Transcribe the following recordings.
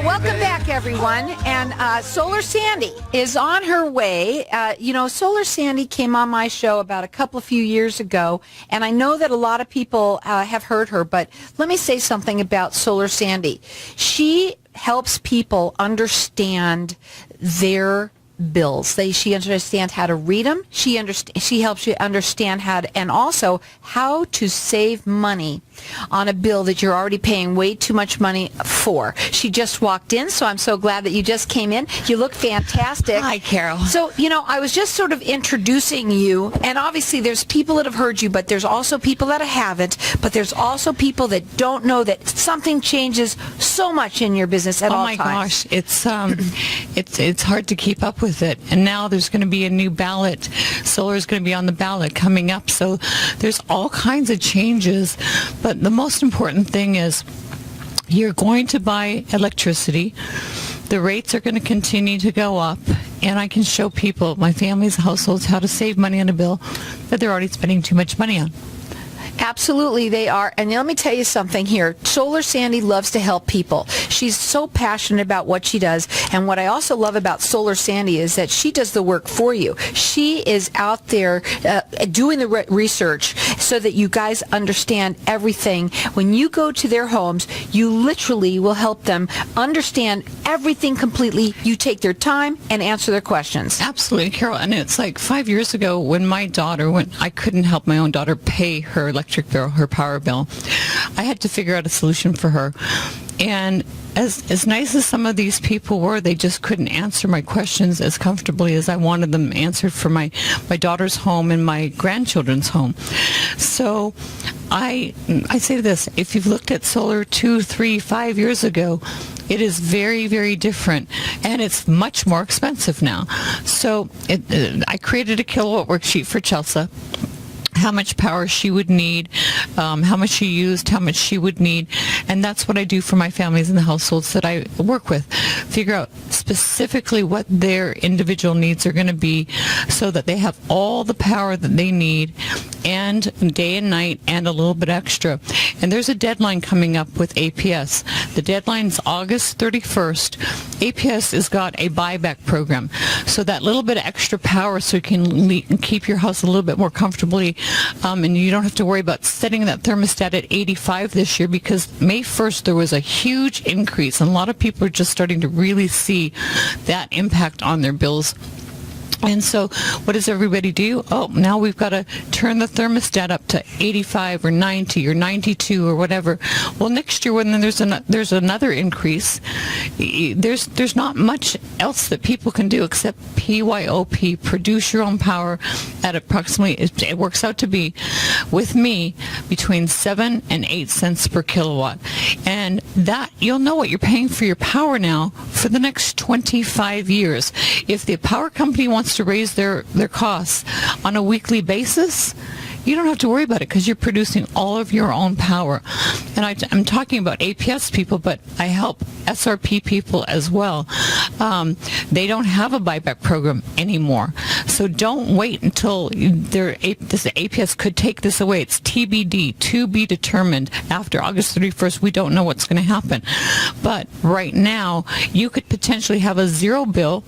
Welcome back, everyone. And Solar Sandy is on her way. Solar Sandy came on my show about a few years ago, and I know that a lot of people have heard her, but let me say something about Solar Sandy. She helps people understand their bills. She understands how to read them. She helps you understand and also how to save money on a bill that you're already paying way too much money for. She just walked in, so I'm so glad that you just came in. You look fantastic. Hi, Carol. So, I was just sort of introducing you, and obviously there's people that have heard you, but there's also people that haven't, but there's also people that don't know that something changes so much in your business at all times. Oh my gosh, it's hard to keep up with it. And now there's going to be a new ballot. Solar is going to be on the ballot coming up, so there's all kinds of changes. But the most important thing is you're going to buy electricity. The rates are going to continue to go up, and I can show people, my family's households, how to save money on a bill that they're already spending too much money on. Absolutely, they are. And let me tell you something here. Solar Sandy loves to help people. She's so passionate about what she does. And what I also love about Solar Sandy is that she does the work for you. She is out there doing the research so that you guys understand everything. When you go to their homes, you literally will help them understand everything completely. You take their time and answer their questions. Absolutely, Carol. And it's like 5 years ago when I couldn't help my own daughter pay her electric bill, her power bill. I had to figure out a solution for her. And as nice as some of these people were, they just couldn't answer my questions as comfortably as I wanted them answered for my daughter's home and my grandchildren's home. So I say this, if you've looked at solar 2, 3, 5 years ago, it is very, very different, and it's much more expensive now. So I created a kilowatt worksheet for Chelsea, how much power she would need, how much she used, how much she would need, and that's what I do for my families and the households that I work with. Figure out specifically what their individual needs are going to be so that they have all the power that they need, and day and night, and a little bit extra. And there's a deadline coming up with APS. The deadline's August 31st. APS has got a buyback program. So that little bit of extra power so you can keep your house a little bit more comfortably, and you don't have to worry about setting that thermostat at 85 this year, because May 1st there was a huge increase, and a lot of people are just starting to really see that impact on their bills. And so what does everybody do? Oh, now we've got to turn the thermostat up to 85 or 90 or 92 or whatever. Well, next year when there's another increase, there's not much else that people can do except PYOP, produce your own power, at approximately, it works out to be, with me, between 7 and 8 cents per kilowatt. And that, you'll know what you're paying for your power now for the next 25 years. If the power company wants to raise their costs on a weekly basis, you don't have to worry about it because you're producing all of your own power. And I'm talking about APS people, but I help SRP people as well. They don't have a buyback program anymore. So don't wait until this APS could take this away. It's TBD, to be determined. After August 31st, we don't know what's going to happen. But right now, you could potentially have a zero bill.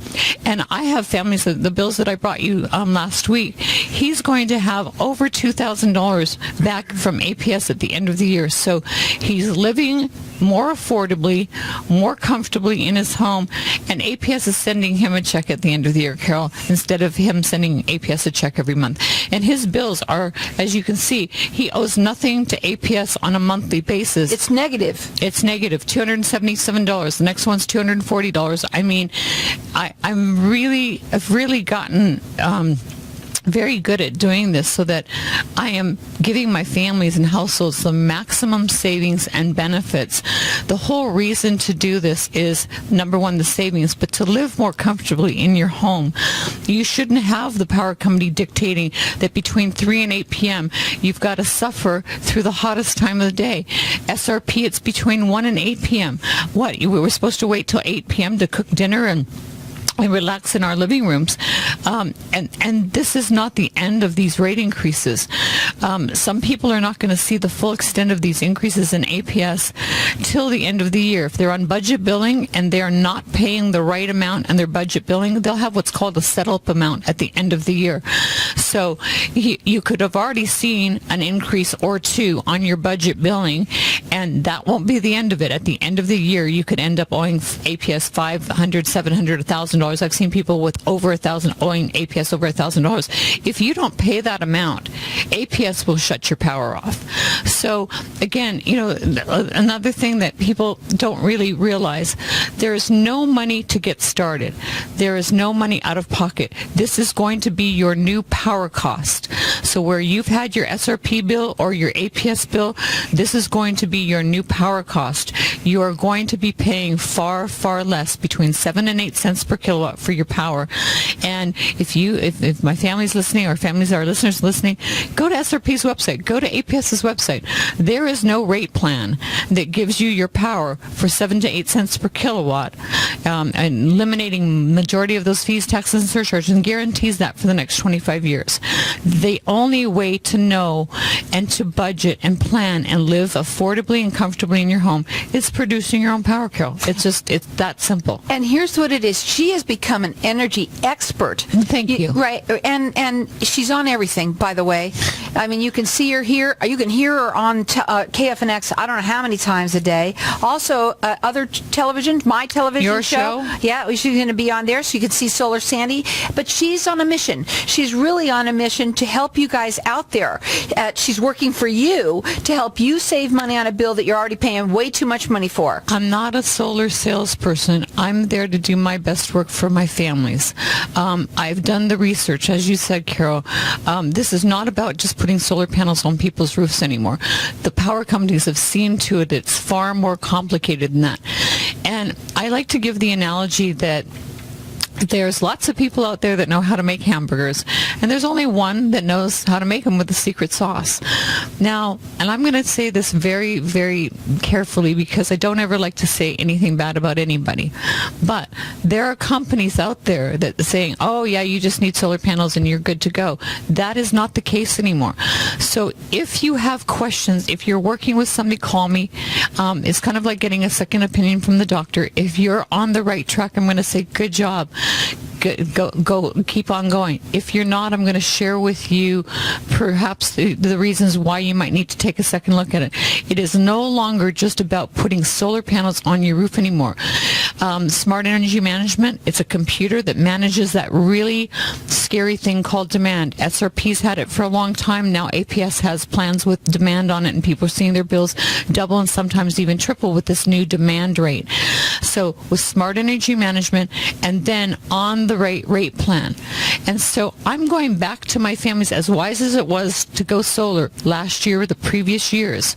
And I have families, the bills that I brought you last week, he's going to have over $2,000 back from APS at the end of the year. So he's living more affordably, more comfortably in his home, and APS is sending him a check at the end of the year, Carol, instead of him sending APS a check every month. And his bills are, as you can see, he owes nothing to APS on a monthly basis. It's negative. It's negative, $277. The next one's $240. I mean, I've really gotten very good at doing this so that I am giving my families and households the maximum savings and benefits. The whole reason to do this is, number one, the savings, but to live more comfortably in your home. You shouldn't have the power company dictating that between 3 and 8 p.m. you've got to suffer through the hottest time of the day. SRP, it's between 1 and 8 p.m. What? We were supposed to wait till 8 p.m. to cook dinner and relax in our living rooms. And this is not the end of these rate increases. Some people are not going to see the full extent of these increases in APS till the end of the year. If they're on budget billing and they're not paying the right amount and their budget billing, they'll have what's called a settle-up amount at the end of the year. So you could have already seen an increase or two on your budget billing, and that won't be the end of it. At the end of the year, you could end up owing APS $500, $700, $1,000. I've seen people with over $1,000 owing APS over $1,000. If you don't pay that amount, APS will shut your power off. So again, another thing that people don't really realize, there is no money to get started. There is no money out of pocket. This is going to be your new power cost. So where you've had your SRP bill or your APS bill, this is going to be your new power cost. You are going to be paying far, far less, between 7 and 8 cents per kilowatt for your power. And if my family's listening, or families, our listeners listening, go to SRP's website, go to APS's website. There is no rate plan that gives you your power for 7 to 8 cents per kilowatt, and eliminating majority of those fees, taxes, and surcharges, and guarantees that for the next 25 years. The only way to know and to budget and plan and live affordably and comfortably in your home is producing your own power, Carol. It's that simple. And here's what it is. She has become an energy expert. Thank you. Right. And she's on everything, by the way. I mean, you can see her here. You can hear her on KFNX, I don't know how many times a day. Also, other television, my television Your show? Yeah, she's going to be on there, so you can see Solar Sandy. But she's on a mission. She's really on a mission to help you guys out there. She's working for you to help you save money on a bill that you're already paying way too much money for. I'm not a solar salesperson. I'm there to do my best work for my families. I've done the research, as you said, Carol. This is not about just putting solar panels on people's roofs anymore. The power companies have seen to it. It's far more complicated than that. And I like to give the analogy that there's lots of people out there that know how to make hamburgers, and there's only one that knows how to make them with the secret sauce. Now, and I'm going to say this very, very carefully, because I don't ever like to say anything bad about anybody, but there are companies out there that are saying, oh yeah, you just need solar panels and you're good to go. That is not the case anymore. So if you have questions, if you're working with somebody, call me. It's kind of like getting a second opinion from the doctor. If you're on the right track, I'm going to say, good job. Go, keep on going. If you're not, I'm going to share with you perhaps the reasons why you might need to take a second look at it. It is no longer just about putting solar panels on your roof anymore. Smart Energy Management, it's a computer that manages that really scary thing called demand. SRP's had it for a long time. Now APS has plans with demand on it, and people are seeing their bills double and sometimes even triple with this new demand rate. So with Smart Energy Management, and then on the rate plan. And so I'm going back to my families, as wise as it was to go solar last year or the previous years.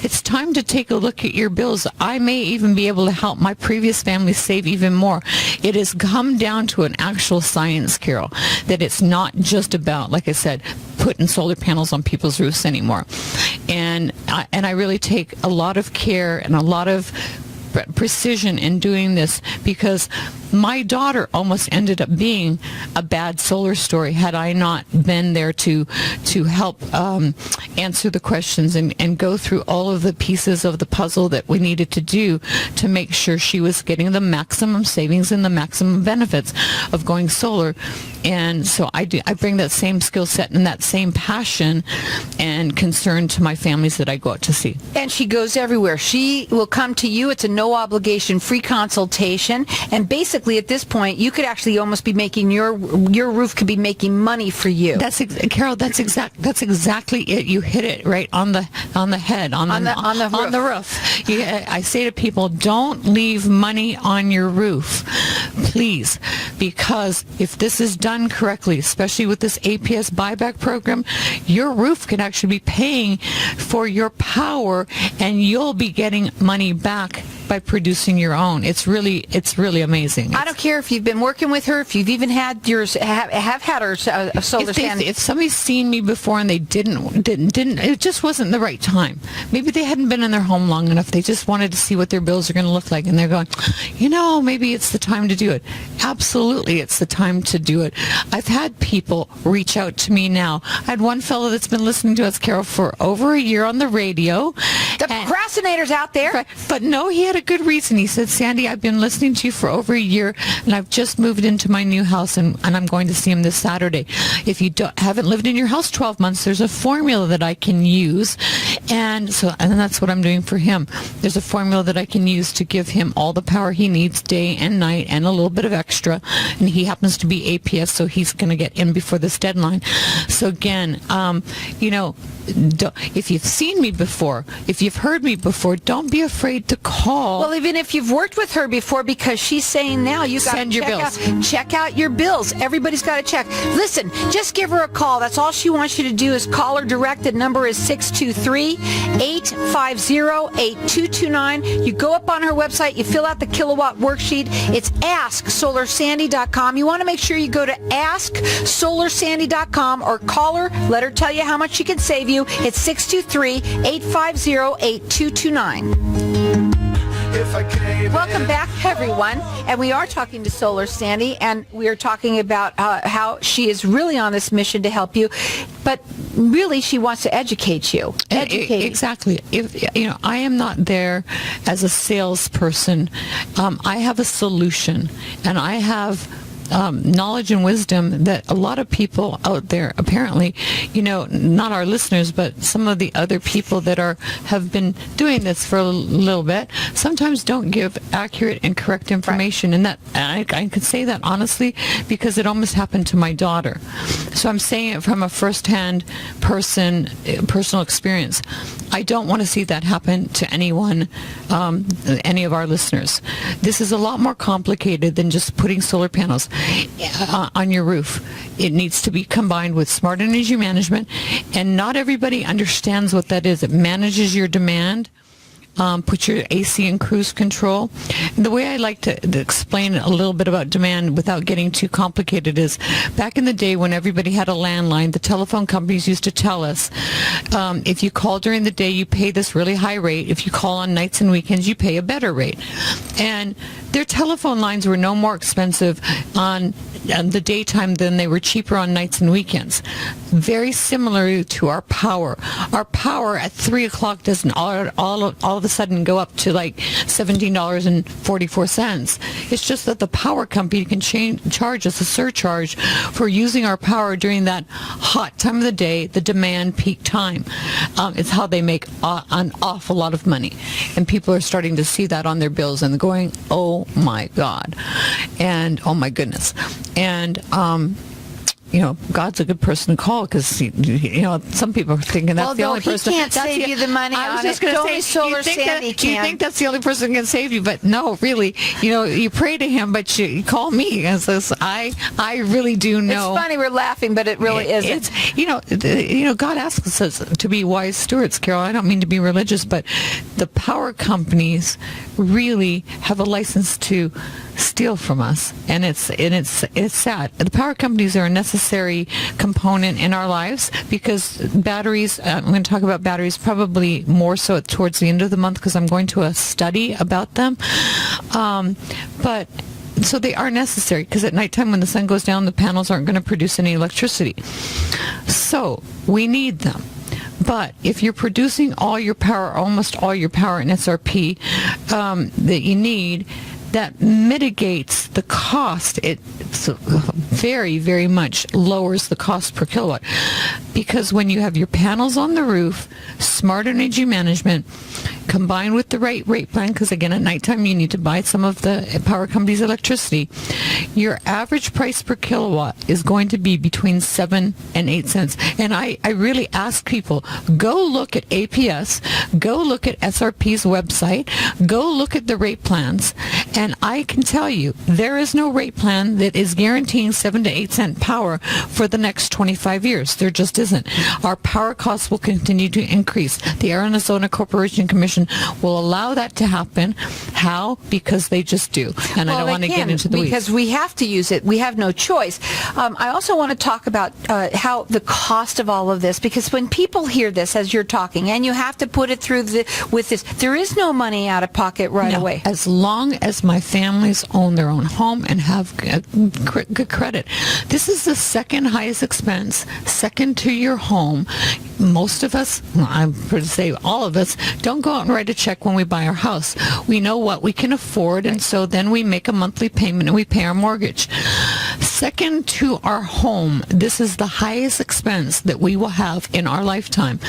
It's time to take a look at your bills. I may even be able to help my previous families save even more. It has come down to an actual science, Carol, that it's not just about, like I said, putting solar panels on people's roofs anymore. And I really take a lot of care and a lot of precision in doing this, because my daughter almost ended up being a bad solar story had I not been there to help answer the questions and go through all of the pieces of the puzzle that we needed to do to make sure she was getting the maximum savings and the maximum benefits of going solar. And so I bring that same skill set and that same passion and concern to my families that I go out to see. And she goes everywhere. She will come to you. It's a no obligation free consultation, and basically at this point you could actually almost be making your roof could be making money for you. Carol, that's exactly it. You hit it right on the head, on the roof. Yeah, I say to people, don't leave money on your roof, please, because if this is done correctly, especially with this APS buyback program, your roof can actually be paying for your power, and you'll be getting money back by producing your own. It's really amazing. I don't care if you've been working with her, if you've even had yours, have had her Solar Sandy. If somebody's seen me before and they didn't, it just wasn't the right time. Maybe they hadn't been in their home long enough. They just wanted to see what their bills are going to look like, and they're going, maybe it's the time to do it. Absolutely, it's the time to do it. I've had people reach out to me now. I had one fellow that's been listening to us, Carol, for over a year on the radio. The procrastinators out there. Right. But no, he had a good reason. He said, Sandy, I've been listening to you for over a year, and I've just moved into my new house, and I'm going to see him this Saturday. If you haven't lived in your house 12 months, there's a formula that I can use. And that's what I'm doing for him. There's a formula that I can use to give him all the power he needs day and night and a little bit of extra. And he happens to be APS, so he's going to get in before this deadline. So again, if you've seen me before, if you've heard me before, don't be afraid to call. Well, even if you've worked with her before, because she's saying now you got to check out your bills. Everybody's got to check. Listen, just give her a call. That's all she wants you to do is call her direct. The number is 623-850-8229. You go up on her website, you fill out the kilowatt worksheet. It's AskSolarSandy.com. You want to make sure you go to AskSolarSandy.com or call her. Let her tell you how much she can save you. It's 623-850-8229. Welcome back, everyone. And we are talking to Solar Sandy, and we are talking about how she is really on this mission to help you, but really she wants to educate you. Exactly. I am not there as a salesperson. I have a solution, and I have knowledge and wisdom that a lot of people out there, apparently, not our listeners, but some of the other people that have been doing this for a little bit, sometimes don't give accurate and correct information. Right. And that I can say that honestly because it almost happened to my daughter. So I'm saying it from a first-hand personal experience. I don't want to see that happen to anyone, any of our listeners. This is a lot more complicated than just putting solar panels on your roof. It needs to be combined with smart energy management, and not everybody understands what that is. It manages your demand. Put your AC in cruise control. And the way I like to explain a little bit about demand without getting too complicated is back in the day when everybody had a landline, the telephone companies used to tell us, if you call during the day, you pay this really high rate. If you call on nights and weekends, you pay a better rate. And their telephone lines were no more expensive on the daytime than they were cheaper on nights and weekends. Very similar to our power. Our power at 3 o'clock doesn't all of a sudden go up to like $17.44. It's just that the power company can charge us a surcharge for using our power during that hot time of the day, the demand peak time. It's how they make an awful lot of money. And people are starting to see that on their bills and going, oh my God. And oh my goodness. And God's a good person to call because, some people are thinking that's the only person. He can't save you the money I was on just it. going to say, Solar Sandy can. You think that's the only person who can save you, but no, really, you pray to him, but you call me and says, I really do know. It's funny, we're laughing, but it really isn't. It's, God asks us to be wise stewards, Carol. I don't mean to be religious, but the power companies really have a license to steal from us, and it's sad. The power companies are a necessary component in our lives because batteries, I'm going to talk about batteries probably more so towards the end of the month because I'm going to a study about them, but so they are necessary because at nighttime when the sun goes down, the panels aren't going to produce any electricity, so we need them. But if you're producing all your power, almost all your power in SRP that you need, that mitigates the cost. It very, very much lowers the cost per kilowatt. Because when you have your panels on the roof, smart energy management, combined with the right rate plan, because again, at nighttime you need to buy some of the power company's electricity, your average price per kilowatt is going to be between 7 and 8 cents. And I really ask people, go look at APS, go look at SRP's website, go look at the rate plans, and I can tell you, there is no rate plan that is guaranteeing 7 to 8 cent power for the next 25 years. There just isn't. Our power costs will continue to increase. The Arizona Corporation Commission will allow that to happen. How? Because they just do. And I don't want to get into the weeds. Because we have to use it. We have no choice. I also want to talk about how the cost of all of this, because when people hear this as you're talking, and you have to put it through with this, there is no money out of pocket right away. As long as my families own their own home and have good credit. This is the second highest expense, second to your home. Most of us, I'm going to say all of us, don't go out and write a check when we buy our house. We know what we can afford, and so then we make a monthly payment and we pay our mortgage. Second to our home, this is the highest expense that we will have in our lifetime.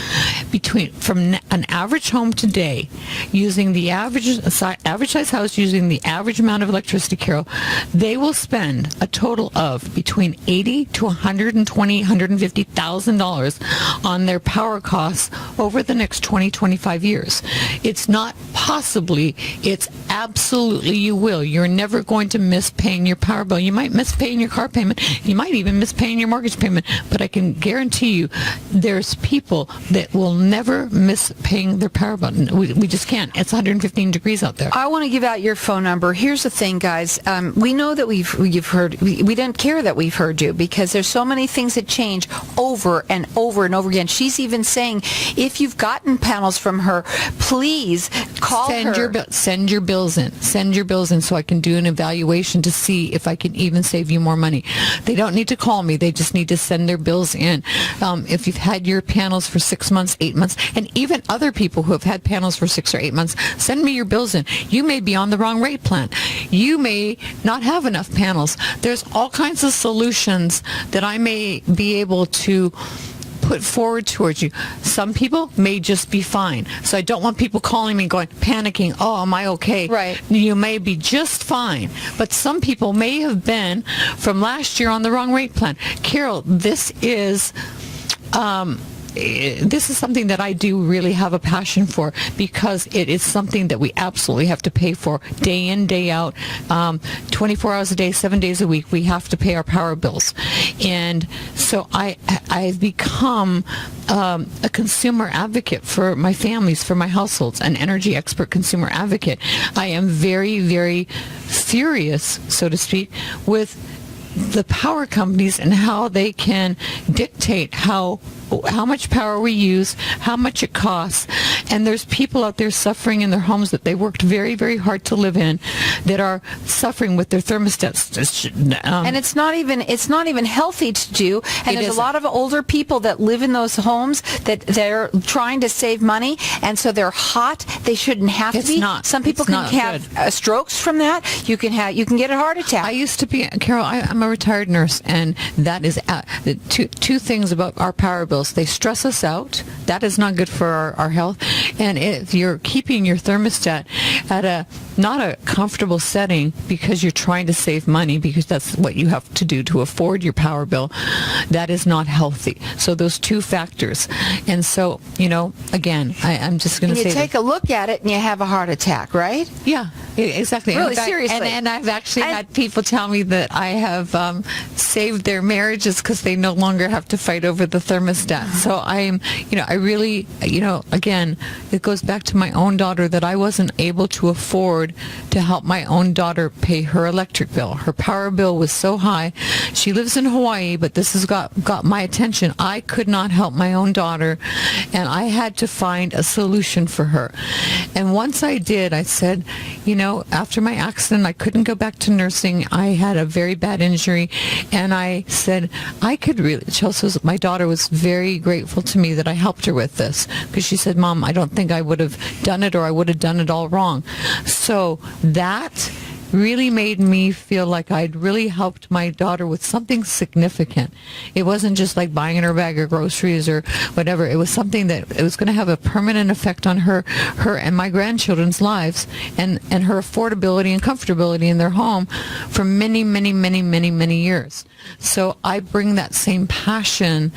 From an average home today, using the average size house, using the average amount of electricity, Carol, they will spend a total of between $80,000 to $120,000, $150,000 on their power costs over the next 25 years. It's not possibly, it's absolutely you will. You're never going to miss paying your power bill. You might miss paying your car payment. You might even miss paying your mortgage payment. But I can guarantee you there's people that will never miss paying their power bill. We just can't. It's 115 degrees out there. I want to give out your phone number. Here's the thing, guys. We know that you've heard. We don't care that we've heard you, because there's so many things that change over and over and over again. She's even saying, if you've gotten panels from her, please call her. Send your bills in. Send your bills in so I can do an evaluation to see if I can even save you more money. They don't need to call me. They just need to send their bills in. If you've had your panels for 6 months, 8 months, and even other people who have had panels for 6 or 8 months, send me your bills in. You may be on the wrong rate plan. You may not have enough panels. There's all kinds of solutions that I may be able to put forward towards you. Some people may just be fine. So I don't want people calling me going, panicking, oh, am I okay? Right. You may be just fine. But some people may have been from last year on the wrong rate plan. Carol, this is something that I do really have a passion for, because it is something that we absolutely have to pay for day in, day out, 24 hours a day, 7 days a week. We have to pay our power bills. And so I've become a consumer advocate for my families, for my households, an energy expert consumer advocate. I am very, very furious, so to speak, with the power companies and how they can dictate how much power we use, how much it costs. And there's people out there suffering in their homes that they worked very, very hard to live in, that are suffering with their thermostats. And it's not even healthy to do. And there's a lot of older people that live in those homes that they're trying to save money, and so they're hot. They shouldn't have to be. Some people can have strokes from that. You can get a heart attack. I used to be, Carol, I'm a retired nurse, and that is two things about our power bills. They stress us out. That is not good for our health. And if you're keeping your thermostat at not a comfortable setting because you're trying to save money, because that's what you have to do to afford your power bill, that is not healthy. So those two factors. And so, again, I'm just going to say, you take a look at it and you have a heart attack, right? Yeah, exactly. Really, seriously. And I've actually had people tell me that I have saved their marriages because they no longer have to fight over the thermostat. So I really, again, it goes back to my own daughter, that I wasn't able to afford to help my own daughter pay her electric bill. Her power bill was so high. She lives in Hawaii, but this has got my attention. I could not help my own daughter, and I had to find a solution for her. And once I did, I said, after my accident, I couldn't go back to nursing. I had a very bad injury, and I said, Chelsea, my daughter, was very grateful to me that I helped her with this, because she said, Mom, I don't think I would have done it, or I would have done it all wrong. So that really made me feel like I'd really helped my daughter with something significant. It wasn't just like buying her a bag of groceries or whatever. It was something that it was going to have a permanent effect on her and my grandchildren's lives, and her affordability and comfortability in their home for many, many, many, many, many years. So I bring that same passion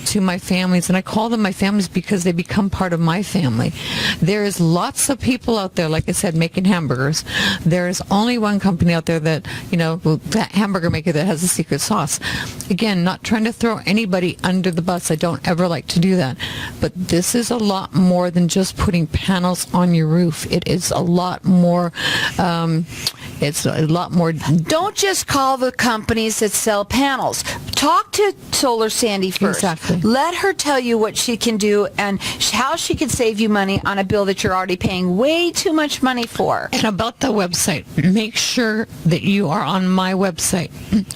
to my families, and I call them my families because they become part of my family. There's lots of people out there, like I said, making hamburgers. There's only one company out there that, that hamburger maker that has a secret sauce. Again, not trying to throw anybody under the bus. I don't ever like to do that. But this is a lot more than just putting panels on your roof. It is a lot more, Don't just call the companies that sell panels. Talk to Solar Sandy first. Exactly. Let her tell you what she can do and how she can save you money on a bill that you're already paying way too much money for. And about the website, make sure that you are on my website.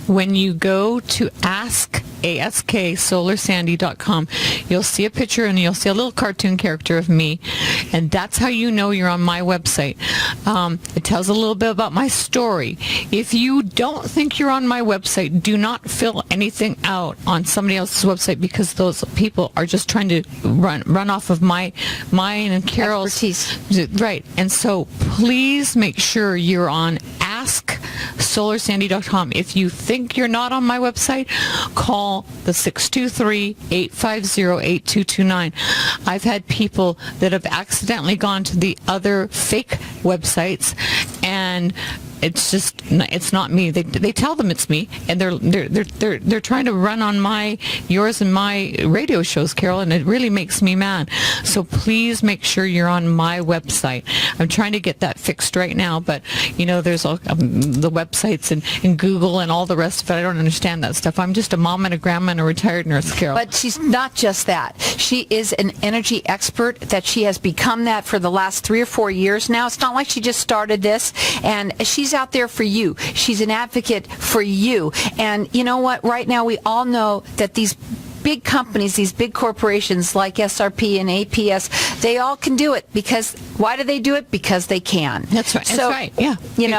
When you go to asksolarsandy.com, you'll see a picture and you'll see a little cartoon character of me, and that's how you know you're on my website. It tells a little bit about my story. If you don't think you're on my website, do not fill anything out on somebody else's website, because those people are just trying to run off of mine and Carol's expertise. Right. And so please make sure you're on asksolarsandy.com. If you think you're not on my website, call the 623-850-8229. I've had people that have accidentally gone to the other fake websites, and it's not me. They tell them it's me, and they're trying to run on yours and my radio shows, Carol, and it really makes me mad. So please make sure you're on my website. I'm trying to get that fixed right now, but there's all the websites and Google and all the rest of it. I don't understand that stuff. I'm just a mom and a grandma and a retired nurse, Carol. But she's not just that. She is an energy expert. That she has become that for the last 3 or 4 years now. It's not like she just started this, and she's out there for you. She's an advocate for you. And you know what? Right now, we all know that these big companies, these big corporations like SRP and APS, they all can do it. Because why do they do it? Because they can. That's right. That's right. Yeah.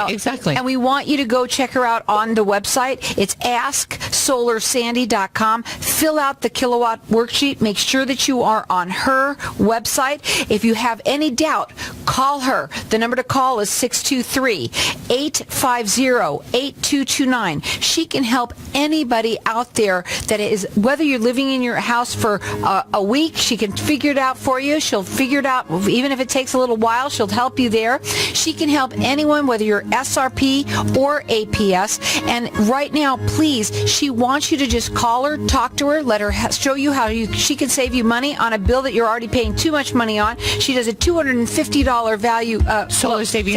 Exactly. And we want you to go check her out on the website. It's asksolarsandy.com. Fill out the kilowatt worksheet. Make sure that you are on her website. If you have any doubt, call her. The number to call is 623-850-8229. She can help anybody out there that is, whether you're living in your house for a week, she can figure it out for you. She'll figure it out. Even if it takes a little while, she'll help you there. She can help anyone, whether you're SRP or APS. And right now, please, she wants you to just call her, talk to her, let her show you how she can save you money on a bill that you're already paying too much money on. She does a $250 value solar saving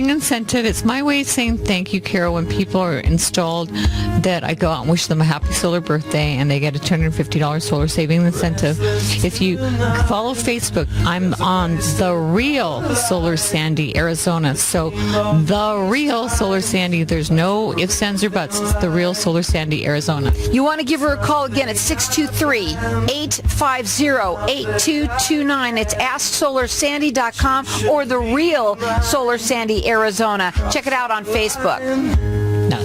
incentive. It's my way of saying thank you, Carol, when people are installed, that I go out and wish them a happy solar birthday, and they get a $250 solar saving incentive. If you follow Facebook, I'm on The Real Solar Sandy, Arizona. So The Real Solar Sandy, there's no ifs, ands, or buts. It's The Real Solar Sandy, Arizona. You want to give her a call again at 623-850-8229. It's asksolarsandy.com or The Real Solar Sandy, Arizona. Check it out on Facebook. No.